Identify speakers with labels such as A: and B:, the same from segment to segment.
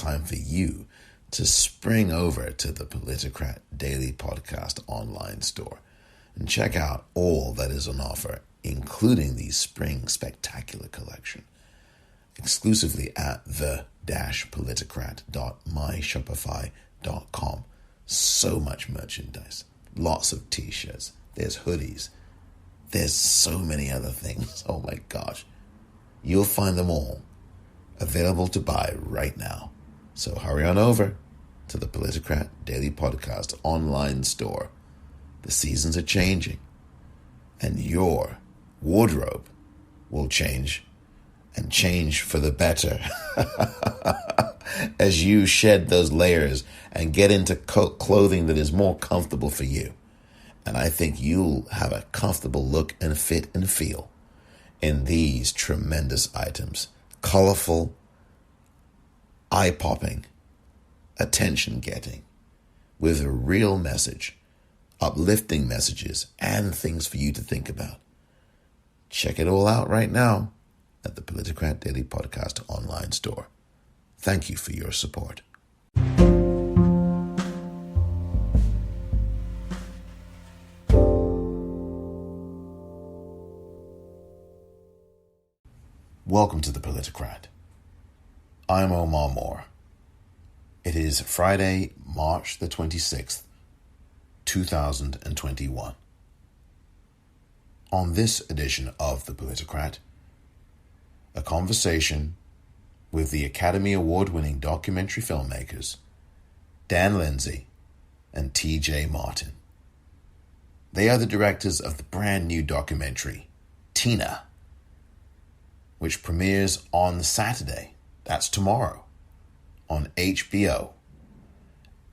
A: time for you to spring over to the Politicrat Daily Podcast online store and check out all that is on offer, including the Spring Spectacular Collection, exclusively at the-politicrat.myshopify.com. So much merchandise, lots of t-shirts, there's hoodies, there's so many other things. Oh my gosh. You'll find them all available to buy right now. So hurry on over to the Politicrat Daily Podcast online store. The seasons are changing, and your wardrobe will change, and change for the better as you shed those layers and get into clothing that is more comfortable for you. And I think you'll have a comfortable look and fit and feel in these tremendous items. Colorful, eye-popping, attention-getting, with a real message, uplifting messages, and things for you to think about. Check it all out right now at the Politicrat Daily Podcast online store. Thank you for your support. Welcome to the Politicrat. I'm Omar Moore. It is Friday, March the 26th, 2021. On this edition of the Politicrat, a conversation with the Academy Award-winning documentary filmmakers Dan Lindsay and T.J. Martin. They are the directors of the brand new documentary, Tina, which premieres on Saturday, that's tomorrow, on HBO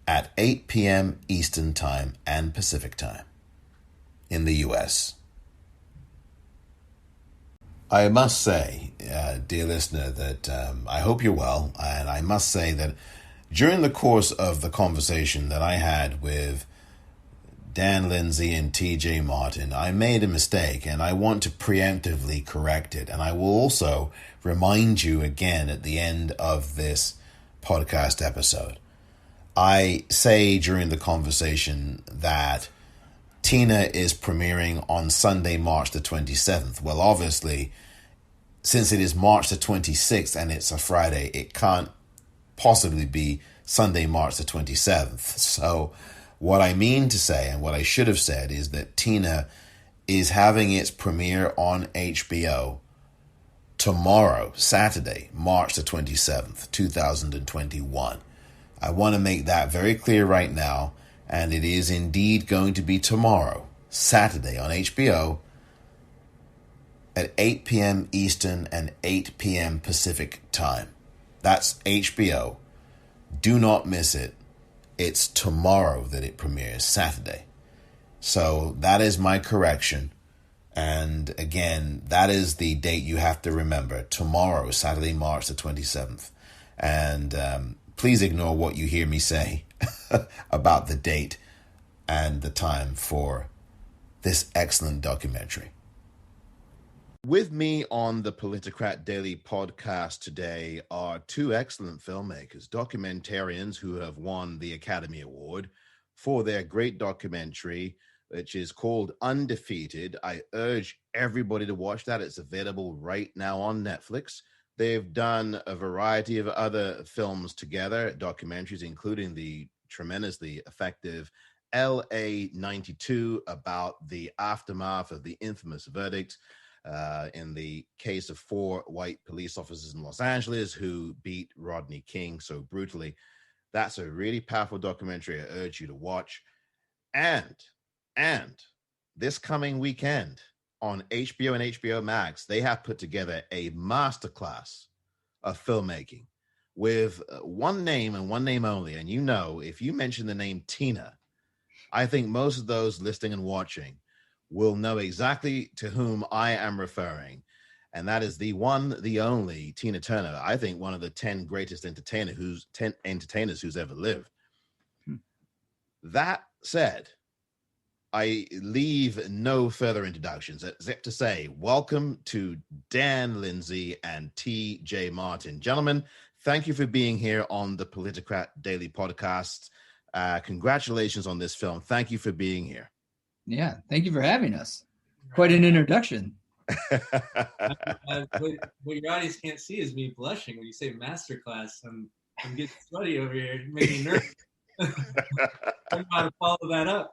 A: at 8 p.m. Eastern Time and Pacific Time in the U.S. I must say, dear listener, that I hope you're well, and I must say that during the course of the conversation that I had with Dan Lindsay and T.J. Martin, I made a mistake, and I want to preemptively correct it. And I will also remind you again at the end of this podcast episode. I say during the conversation that Tina is premiering on Sunday, March the 27th. Well, obviously, since it is March the 26th and it's a Friday, it can't possibly be Sunday, March the 27th. So what I mean to say, and what I should have said, is that Tina is having its premiere on HBO tomorrow, Saturday, March the 27th, 2021. I want to make that very clear right now, and it is indeed going to be tomorrow, Saturday, on HBO at 8 p.m. Eastern and 8 p.m. Pacific Time. That's HBO. Do not miss it. It's tomorrow that it premieres, Saturday. So that is my correction. And again, that is the date you have to remember. Tomorrow, Saturday, March the 27th. And please ignore what you hear me say about the date and the time for this excellent documentary. With me on the Politicrat Daily Podcast today are two excellent filmmakers, documentarians who have won the Academy Award for their great documentary, which is called Undefeated. I urge everybody to watch that. It's available right now on Netflix. They've done a variety of other films together, documentaries, including the tremendously effective LA 92 about the aftermath of the infamous verdict in the case of 4 white police officers in Los Angeles who beat Rodney King so brutally. That's a really powerful documentary I urge you to watch. And this coming weekend on HBO and HBO Max, they have put together a masterclass of filmmaking with one name and one name only. And you know, if you mention the name Tina, I think most of those listening and watching will know exactly to whom I am referring. And that is the one, the only Tina Turner. I think one of the 10 greatest entertainers who's ever lived. That said, I leave no further introductions except to say welcome to Dan Lindsay and T.J. Martin. Gentlemen, thank you for being here on the Politicrat Daily Podcast. Congratulations on this film. Thank you for being here.
B: Yeah, thank you for having us. Quite an introduction.
C: What your audience can't see is me blushing when you say masterclass. I'm getting sweaty over here. You're making me nervous. I don't know how to follow that up.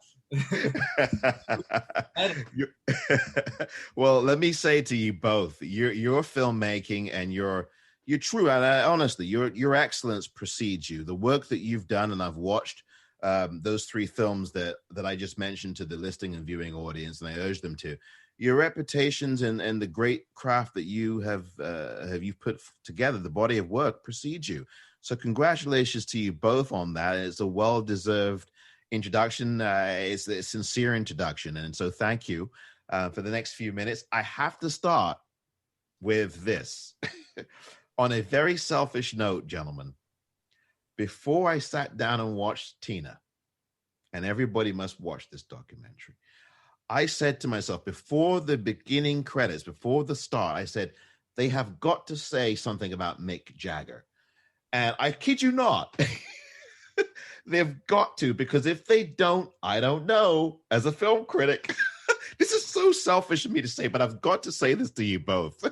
A: Well, let me say to you both, your filmmaking and your true, and honestly, your excellence precedes you. The work that you've done, and I've watched those 3 films that I just mentioned to the listening and viewing audience, and I urge them to. Your reputations and the great craft that you have you put together, the body of work precedes you. So congratulations to you both on that. It's a well-deserved introduction. It's a sincere introduction. And so thank you for the next few minutes. I have to start with this. On a very selfish note, gentlemen, before I sat down and watched Tina, and everybody must watch this documentary, I said to myself, before the beginning credits, before the start, I said, they have got to say something about Mick Jagger. And I kid you not, they've got to, because if they don't, I don't know, as a film critic, this is so selfish of me to say, but I've got to say this to you both.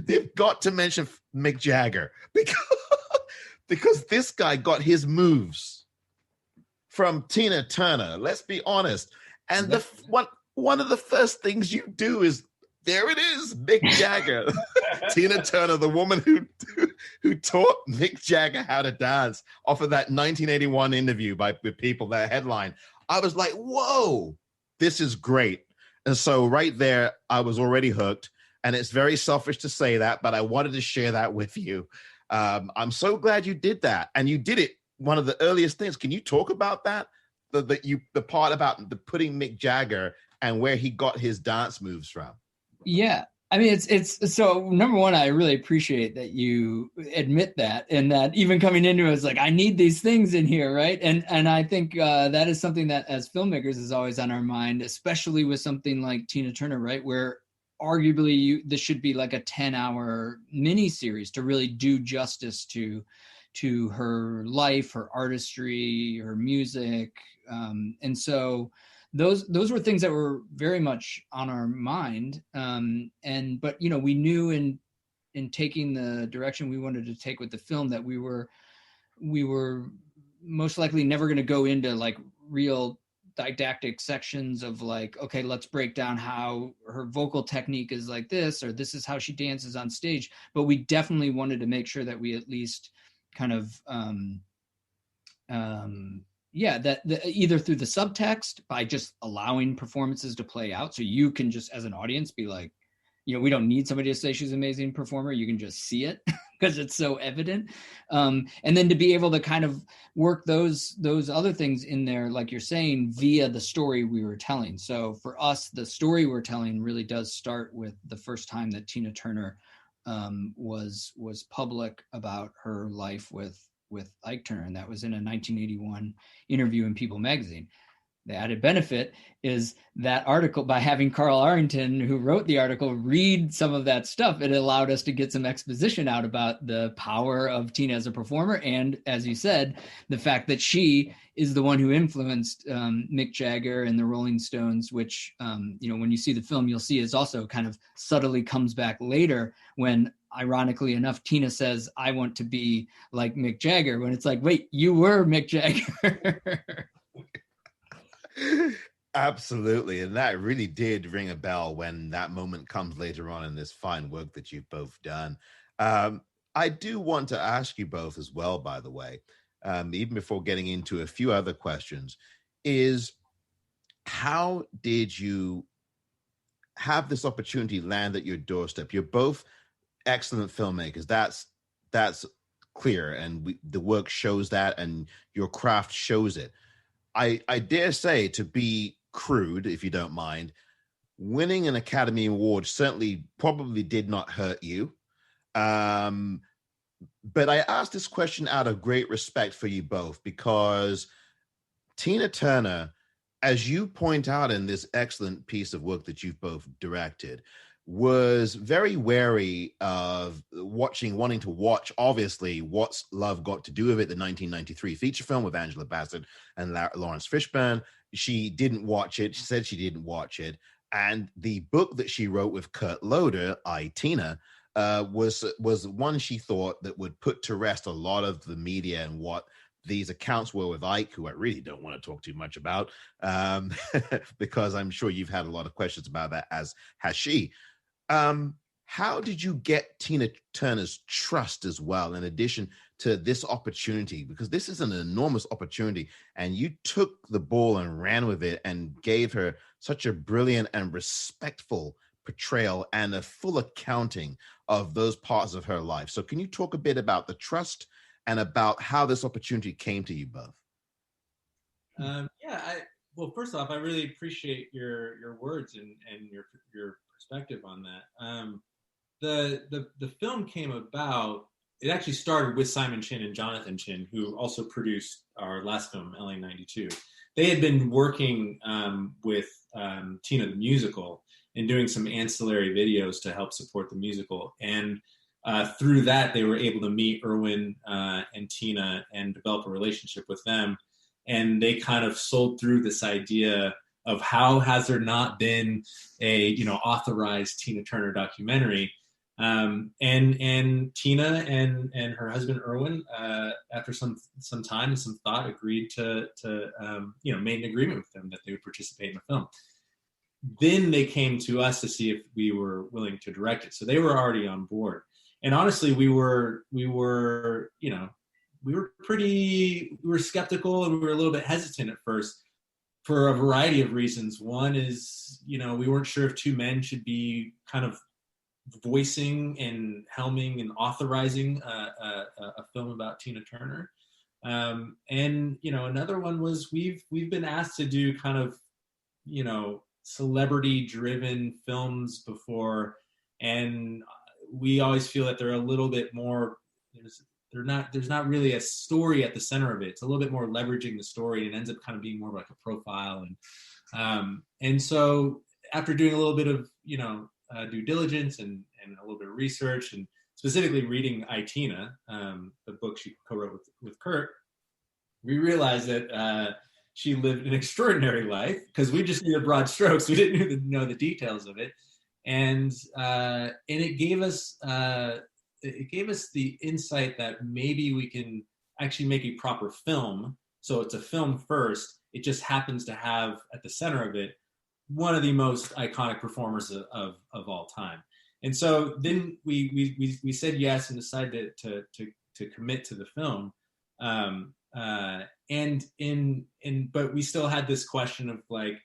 A: They've got to mention Mick Jagger because this guy got his moves from Tina Turner. Let's be honest. And one of the first things you do is, there it is, Mick Jagger. Tina Turner, the woman who taught Mick Jagger how to dance, off of that 1981 interview with People, that headline. I was like, whoa, this is great. And so right there, I was already hooked. And it's very selfish to say that, but I wanted to share that with you. I'm so glad you did that. And you did it, one of the earliest things. Can you talk about that? The part about the putting Mick Jagger and where he got his dance moves from.
B: Yeah. I mean, it's so, number one, I really appreciate that you admit that, and that even coming into it, it's like, I need these things in here, right? And I think that is something that as filmmakers is always on our mind, especially with something like Tina Turner, right? Where arguably this should be like a 10-hour mini series to really do justice to her life, her artistry, her music. And so those were things that were very much on our mind. But we knew in taking the direction we wanted to take with the film that we were most likely never going to go into like real didactic sections of like, okay, let's break down how her vocal technique is like this, or this is how she dances on stage. But we definitely wanted to make sure that we at least kind of that either through the subtext, by just allowing performances to play out, so you can just as an audience be like, we don't need somebody to say she's an amazing performer, you can just see it because it's so evident, and then to be able to kind of work those other things in there, like you're saying, via the story we were telling. So for us, the story we're telling really does start with the first time that Tina Turner was public about her life with Ike Turner, and that was in a 1981 interview in People magazine. The added benefit is that article, by having Carl Arrington, who wrote the article, read some of that stuff, it allowed us to get some exposition out about the power of Tina as a performer, and, as you said, the fact that she is the one who influenced Mick Jagger and the Rolling Stones, which, when you see the film, you'll see is also kind of subtly comes back later when, ironically enough, Tina says, I want to be like Mick Jagger, when it's like, wait, you were Mick Jagger.
A: Absolutely. And that really did ring a bell when that moment comes later on in this fine work that you've both done. I do want to ask you both as well, by the way, even before getting into a few other questions, is how did you have this opportunity land at your doorstep? You're both excellent filmmakers. That's clear. And the work shows that, and your craft shows it. I dare say, to be crude, if you don't mind, winning an Academy Award certainly probably did not hurt you. But I asked this question out of great respect for you both, because Tina Turner, as you point out in this excellent piece of work that you've both directed, was very wary of wanting to watch, obviously, What's Love Got to Do with It, the 1993 feature film with Angela Bassett and Lawrence Fishburne. She didn't watch it. She said she didn't watch it. And the book that she wrote with Kurt Loder, I, Tina, was one she thought that would put to rest a lot of the media and what these accounts were with Ike, who I really don't want to talk too much about, because I'm sure you've had a lot of questions about that, as has she. How did you get Tina Turner's trust as well, in addition to this opportunity? Because this is an enormous opportunity, and you took the ball and ran with it and gave her such a brilliant and respectful portrayal and a full accounting of those parts of her life. So can you talk a bit about the trust and about how this opportunity came to you both?
C: Well, first off, I really appreciate your words and your perspective on that. The film came about. It actually started with Simon Chin and Jonathan Chin, who also produced our last film, LA '92. They had been working with Tina the musical and doing some ancillary videos to help support the musical. And through that, they were able to meet Irwin and Tina and develop a relationship with them. And they kind of sold through this idea of how has there not been a authorized Tina Turner documentary. And Tina and her husband Irwin, after some time and some thought, agreed to made an agreement with them that they would participate in the film. Then they came to us to see if we were willing to direct it. So they were already on board. And honestly, we were skeptical, and we were a little bit hesitant at first for a variety of reasons. One is, we weren't sure if two men should be kind of voicing and helming and authorizing a film about Tina Turner. And another one was we've been asked to do kind of celebrity driven films before, and we always feel that they're a little bit more, there's not really a story at the center of it. It's a little bit more leveraging the story, and it ends up kind of being more like a profile. And so after doing a little bit of due diligence and a little bit of research, and specifically reading I, Tina, the book she co-wrote with Kurt, we realized that she lived an extraordinary life, because we just knew the broad strokes. We didn't even know the details of it. And it gave us the insight that maybe we can actually make a proper film. So it's a film first. It just happens to have at the center of it one of the most iconic performers of all time. And so then we said yes and decided to commit to the film. But we still had this question of, like,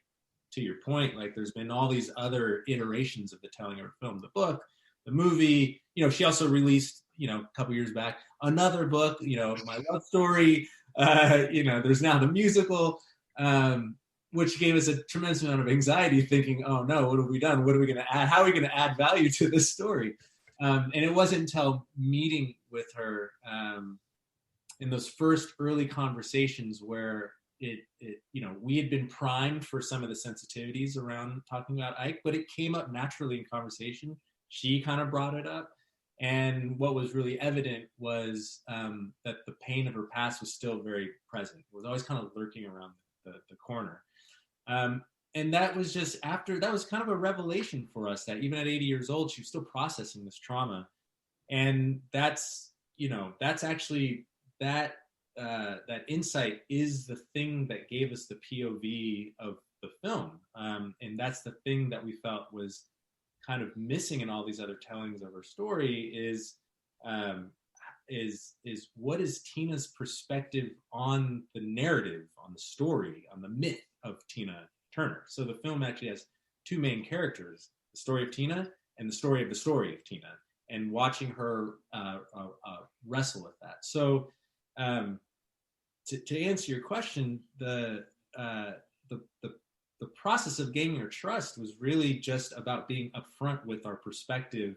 C: to your point, like, there's been all these other iterations of the telling of her film, the book, the movie. She also released, a couple years back, another book, My Love Story. There's now the musical, which gave us a tremendous amount of anxiety, thinking, oh no, what have we done? What are we going to add? How are we going to add value to this story? And it wasn't until meeting with her in those first early conversations where we had been primed for some of the sensitivities around talking about Ike, but it came up naturally in conversation. She kind of brought it up. And what was really evident was that the pain of her past was still very present. It was always kind of lurking around the corner. And that was that was kind of a revelation for us, that even at 80 years old, she was still processing this trauma. And that's actually that insight is the thing that gave us the POV of the film. And that's the thing that we felt was kind of missing in all these other tellings of her story is what is Tina's perspective on the narrative, on the story, on the myth of Tina Turner. So the film actually has two main characters, the story of Tina and the story of Tina, and watching her wrestle with that. So to answer your question, the process of gaining her trust was really just about being upfront with our perspective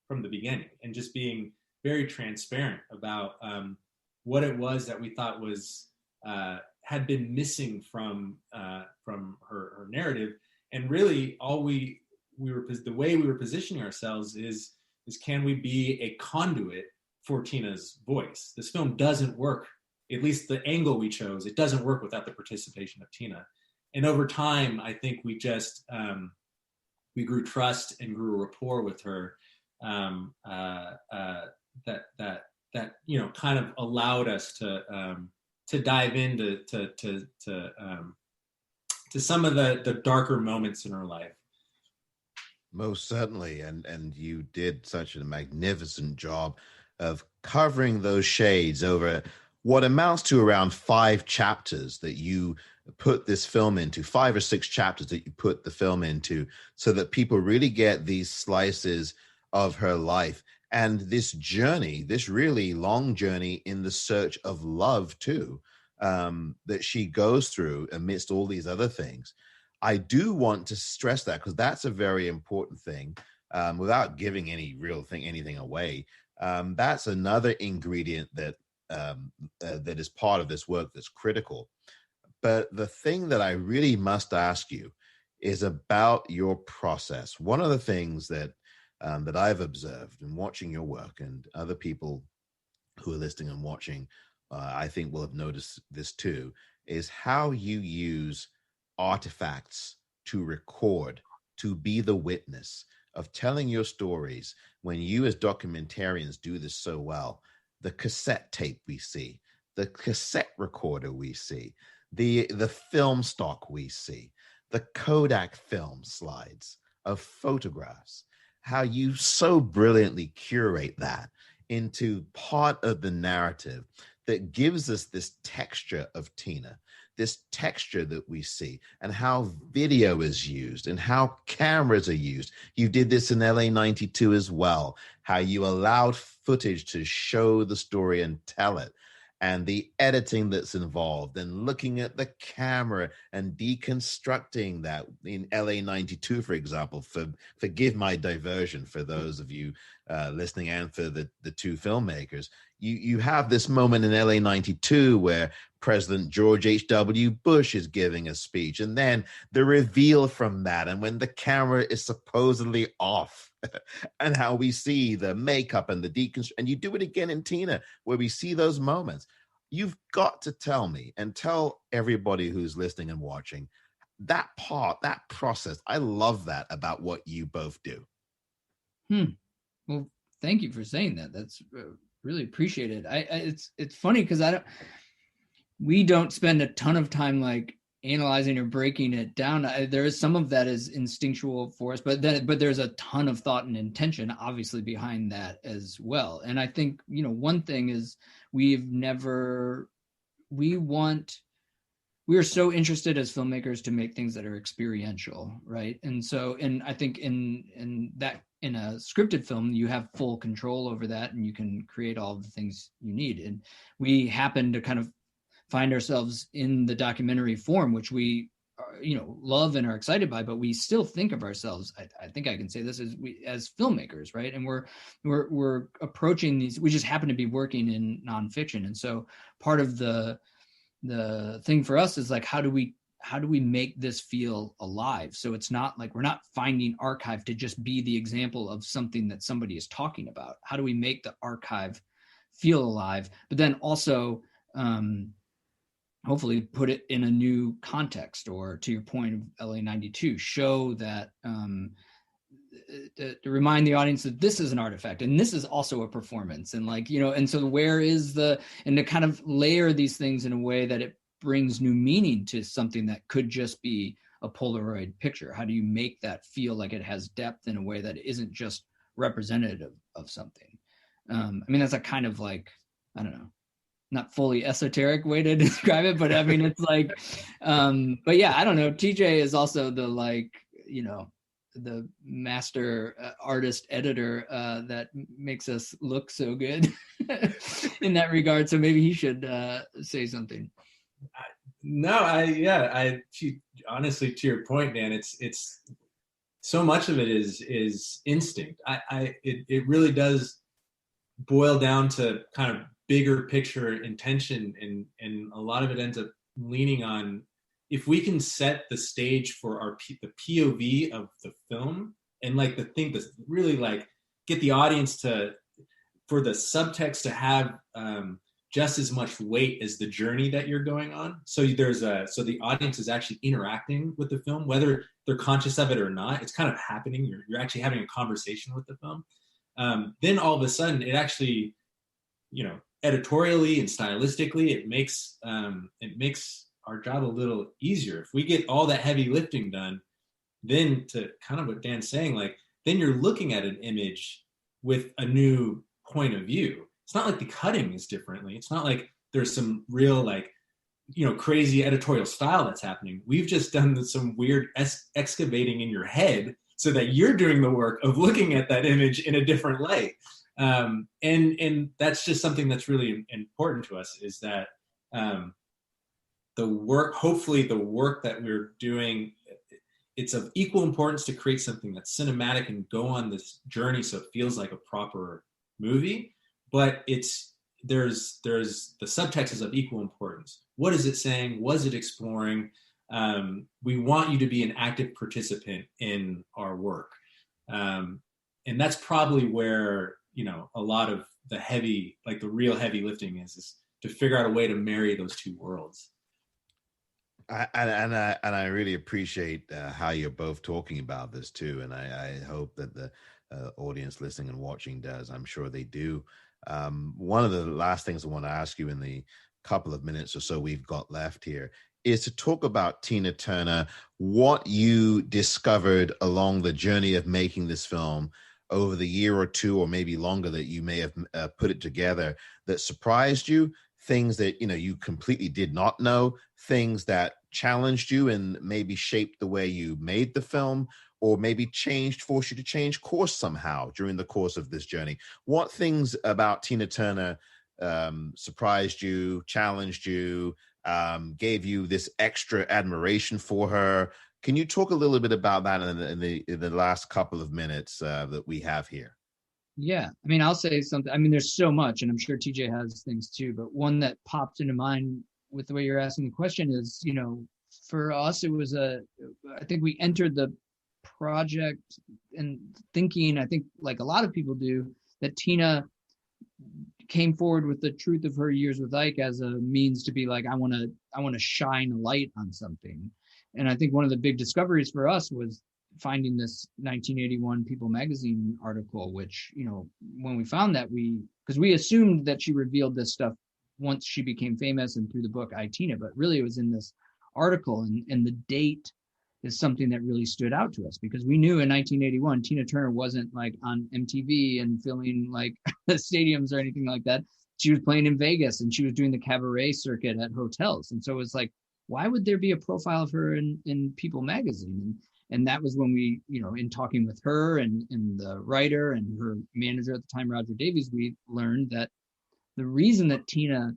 C: from the beginning, and just being very transparent about what it was that we thought was had been missing from her narrative. And really all we the way we were positioning ourselves is can we be a conduit for Tina's voice? This film doesn't work, at least the angle we chose, it doesn't work without the participation of Tina. And over time, I think we just we grew trust and grew rapport with her that you know kind of allowed us to dive into to some of the darker moments in her life.
A: Most certainly, and you did such a magnificent job of covering those shades over what amounts to around 5 chapters that you put this film into, 5 or 6 chapters that you put the film into, so that people really get these slices of her life and this journey, this really long journey in the search of love too, that she goes through amidst all these other things. I do want to stress that because that's a very important thing, without giving anything away. That's another ingredient that that is part of this work that's critical. But the thing that I really must ask you is about your process. One of the things that that I've observed in watching your work, and other people who are listening and watching, I think will have noticed this too, is how you use artifacts to record, to be the witness of telling your stories. When you as documentarians do this so well, the cassette tape we see, the cassette recorder we see, the film stock we see, the Kodak film slides of photographs, how you so brilliantly curate that into part of the narrative that gives us this texture of Tina, this texture that we see, and how video is used and how cameras are used. You did this in LA 92 as well, how you allowed footage to show the story and tell it, and the editing that's involved, and looking at the camera and deconstructing that in LA 92, for example. Forgive my diversion for those of you listening, and for the 2 filmmakers. You have this moment in LA 92 where President George H.W. Bush is giving a speech, and then the reveal from that, and when the camera is supposedly off, and how we see the makeup and the deconstruction. And you do it again in Tina, where we see those moments. You've got to tell me, and tell everybody who's listening and watching, that part, that process. I love that about what you both do.
B: Well, thank you for saying that. That's really appreciated. It's funny because we don't spend a ton of time like analyzing or breaking it down. There is some of that is instinctual for us, but there's a ton of thought and intention obviously behind that as well. And I think, you know, one thing is we are so interested as filmmakers to make things that are experiential, right? And so, and I think in a scripted film, you have full control over that, and you can create all of the things you need. And we happen to kind of find ourselves in the documentary form, which we, love and are excited by, but we still think of ourselves, I think I can say this, as filmmakers, right? And we're approaching these, we just happen to be working in nonfiction. And so part of the thing for us is like, how do we make this feel alive? So it's not like we're not finding archive to just be the example of something that somebody is talking about. How do we make the archive feel alive, but then also hopefully put it in a new context, or to your point of LA 92, show that to remind the audience that this is an artifact and this is also a performance, and like, and so where is and to kind of layer these things in a way that it brings new meaning to something that could just be a Polaroid picture. How do you make that feel like it has depth in a way that isn't just representative of something? I mean, that's a kind of like, I don't know, not fully esoteric way to describe it, but I mean, it's like, but yeah, I don't know. TJ is also the, like, the master artist editor that makes us look so good in that regard. So maybe he should say something.
C: Honestly, to your point, Dan, it's so much of it is instinct. It really does boil down to kind of bigger picture intention, and a lot of it ends up leaning on, if we can set the stage for the POV of the film, and like the thing that's really like get the audience for the subtext to have just as much weight as the journey that you're going on. So so the audience is actually interacting with the film, whether they're conscious of it or not. It's kind of happening. You're actually having a conversation with the film. Then all of a sudden, it actually, editorially and stylistically, it makes our job a little easier. If we get all that heavy lifting done, then to kind of what Dan's saying, like then you're looking at an image with a new point of view. It's not like the cutting is differently. It's not like there's some real like, crazy editorial style that's happening. We've just done some weird excavating in your head so that you're doing the work of looking at that image in a different light. And that's just something that's really important to us, is that hopefully the work that we're doing, it's of equal importance to create something that's cinematic and go on this journey so it feels like a proper movie. But there's the subtext is of equal importance. What is it saying? Was it exploring? We want you to be an active participant in our work. And that's probably where, a lot of the real heavy lifting is to figure out a way to marry those two worlds.
A: I really appreciate how you're both talking about this too. And I hope that the audience listening and watching does. I'm sure they do. One of the last things I want to ask you in the couple of minutes or so we've got left here is to talk about Tina Turner, what you discovered along the journey of making this film over the year or two, or maybe longer, that you may have put it together, that surprised you, things that, you completely did not know, things that challenged you and maybe shaped the way you made the film, or maybe forced you to change course somehow during the course of this journey. What things about Tina Turner surprised you, challenged you, gave you this extra admiration for her? Can you talk a little bit about that in the last couple of minutes that we have here?
B: Yeah, I mean, I'll say something. I mean, there's so much, and I'm sure TJ has things too, but one that popped into mind with the way you're asking the question is, for us, it was I think we entered the project and thinking, I think like a lot of people do, that Tina came forward with the truth of her years with Ike as a means to be like, I want to shine a light on something. And I think one of the big discoveries for us was finding this 1981 People magazine article, which, when we found that, because we assumed that she revealed this stuff once she became famous and through the book I, Tina, but really it was in this article, and the date is something that really stood out to us, because we knew in 1981 Tina Turner wasn't like on MTV and filming like the stadiums or anything like that. She was playing in Vegas and she was doing the cabaret circuit at hotels, and so it was like, why would there be a profile of her in People magazine? And that was when we, in talking with her and the writer and her manager at the time, Roger Davies, we learned that the reason that Tina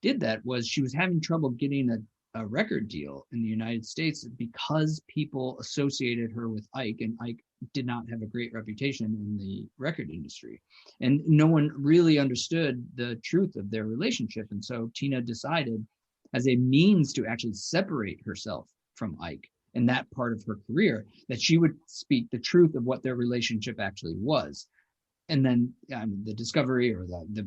B: did that was she was having trouble getting a record deal in the United States because people associated her with Ike, and Ike did not have a great reputation in the record industry. And no one really understood the truth of their relationship. And so Tina decided, as a means to actually separate herself from Ike in that part of her career, that she would speak the truth of what their relationship actually was. And then the discovery, or the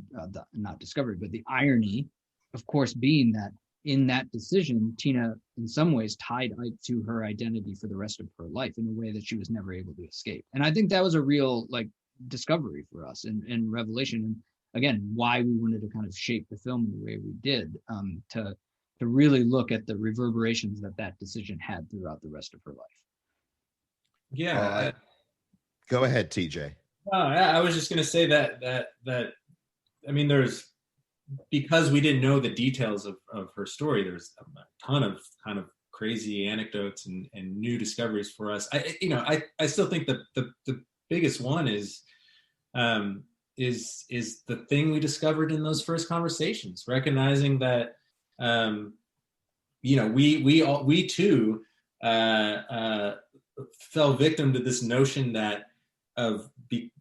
B: not discovery, but the irony, of course, being that in that decision, Tina in some ways tied Ike to her identity for the rest of her life in a way that she was never able to escape. And I think that was a real discovery for us and revelation. And again, why we wanted to kind of shape the film in the way we did, to really look at the reverberations that decision had throughout the rest of her life.
C: Yeah.
A: Go ahead, TJ.
C: I was just going to say that I mean, because we didn't know the details of her story, there's a ton of kind of crazy anecdotes and new discoveries for us. I still think that the biggest one is the thing we discovered in those first conversations, recognizing that we too fell victim to this notion that of the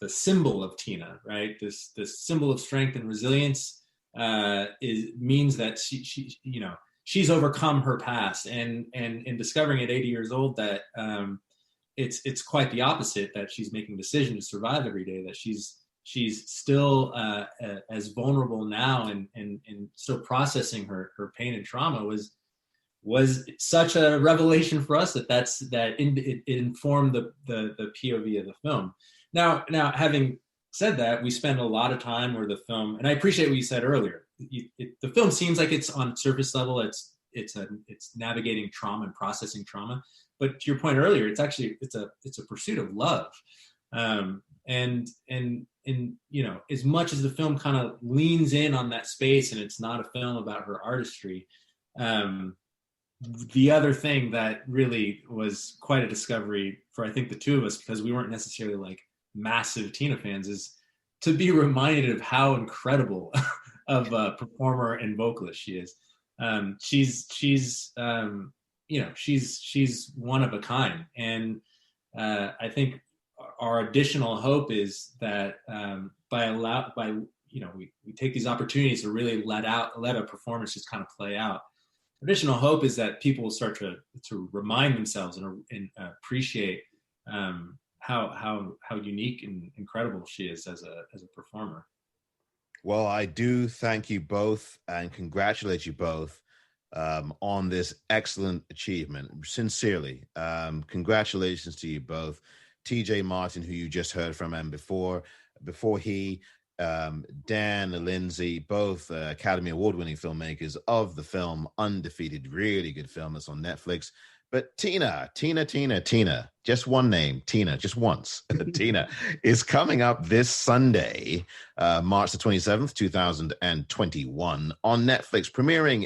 C: symbol of Tina, right? This symbol of strength and resilience means that she's overcome her past, and in discovering at 80 years old that it's quite the opposite, that she's making a decision to survive every day, that she's still as vulnerable now and still processing her pain and trauma was such a revelation for us it informed the POV of the film. Now having said that, we spend a lot of time where the film, and I appreciate what you said earlier, the film seems like it's on surface level, it's navigating trauma and processing trauma, but to your point earlier, it's a pursuit of love. And you know, as much as the film kind of leans in on that space and it's not a film about her artistry, the other thing that really was quite a discovery for, I think, the two of us, because we weren't necessarily like massive Tina fans, is to be reminded of how incredible of a performer and vocalist she is. She's you know, she's one of a kind. And I think our additional hope is that you know, we take these opportunities to really let a performance just kind of play out. Additional hope is that people will start to remind themselves and appreciate how unique and incredible she is as a performer.
A: Well, I do thank you both and congratulate you both on this excellent achievement. Sincerely, congratulations to you both. TJ Martin, who you just heard from, and before he, Dan, Lindsay, both Academy Award-winning filmmakers of the film Undefeated, really good film that's on Netflix. But Tina, just one name, Tina, just once. Tina is coming up this Sunday, March the 27th, 2021 on Netflix, premiering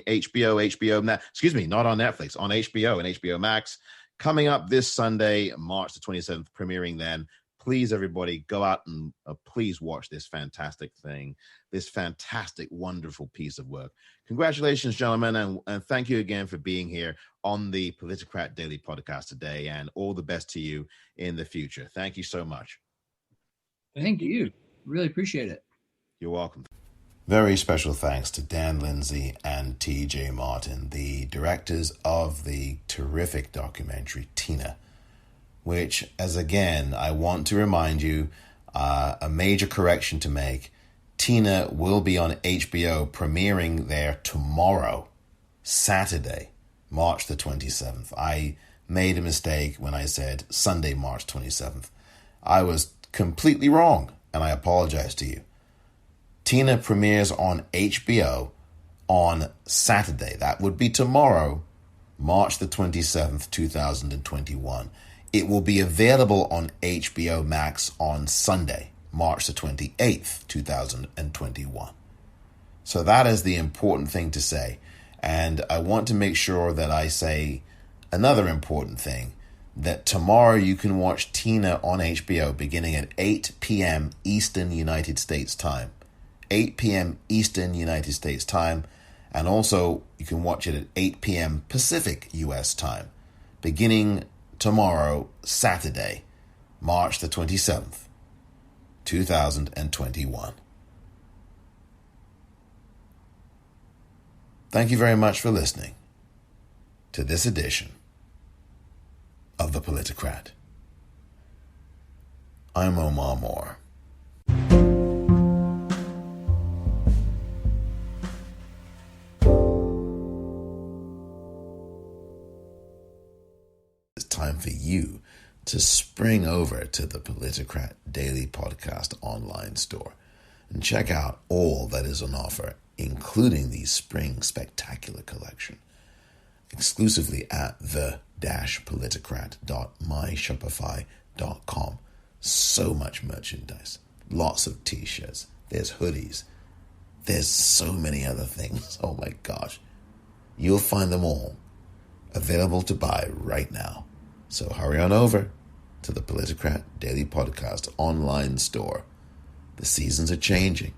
A: not on Netflix, on HBO and HBO Max. Coming up this Sunday, March the 27th, premiering then. Please, everybody, go out and please watch this fantastic thing, this fantastic, wonderful piece of work. Congratulations, gentlemen, and thank you again for being here on the Politicrat Daily Podcast today, and all the best to you in the future. Thank you so much.
B: Thank you. Really appreciate it.
A: You're welcome. Very special thanks to Dan Lindsay and TJ Martin, the directors of the terrific documentary Tina, which, as again, I want to remind you, a major correction to make. Tina will be on HBO, premiering there tomorrow, Saturday, March the 27th. I made a mistake when I said Sunday, March 27th. I was completely wrong, and I apologize to you. Tina premieres on HBO on Saturday. That would be tomorrow, March the 27th, 2021. It will be available on HBO Max on Sunday, March the 28th, 2021. So that is the important thing to say. And I want to make sure that I say another important thing, that tomorrow you can watch Tina on HBO beginning at 8 p.m. Eastern United States time. 8 p.m. Eastern United States time. And also you can watch it at 8 p.m. Pacific US time, beginning tomorrow, Saturday, March the 27th, 2021. Thank you very much for listening to this edition of the Politicrat. I'm Omar Moore. Time for you to spring over to the Politicrat Daily Podcast online store and check out all that is on offer, including the Spring Spectacular Collection, exclusively at the-politicrat.myshopify.com. So much merchandise, lots of t-shirts, there's hoodies, there's so many other things. Oh my gosh. You'll find them all available to buy right now. So hurry on over to the Politicrat Daily Podcast online store. The seasons are changing,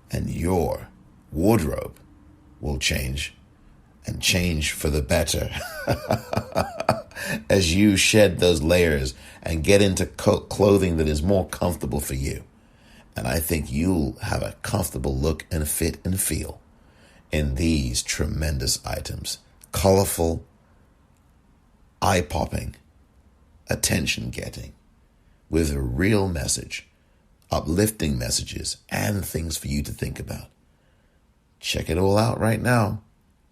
A: and your wardrobe will change, and change for the better as you shed those layers and get into clothing that is more comfortable for you. And I think you'll have a comfortable look and fit and feel in these tremendous items. Colorful, eye-popping, attention-getting, with a real message, uplifting messages, and things for you to think about. Check it all out right now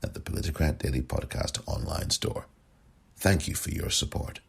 A: at the Politicrat Daily Podcast online store. Thank you for your support.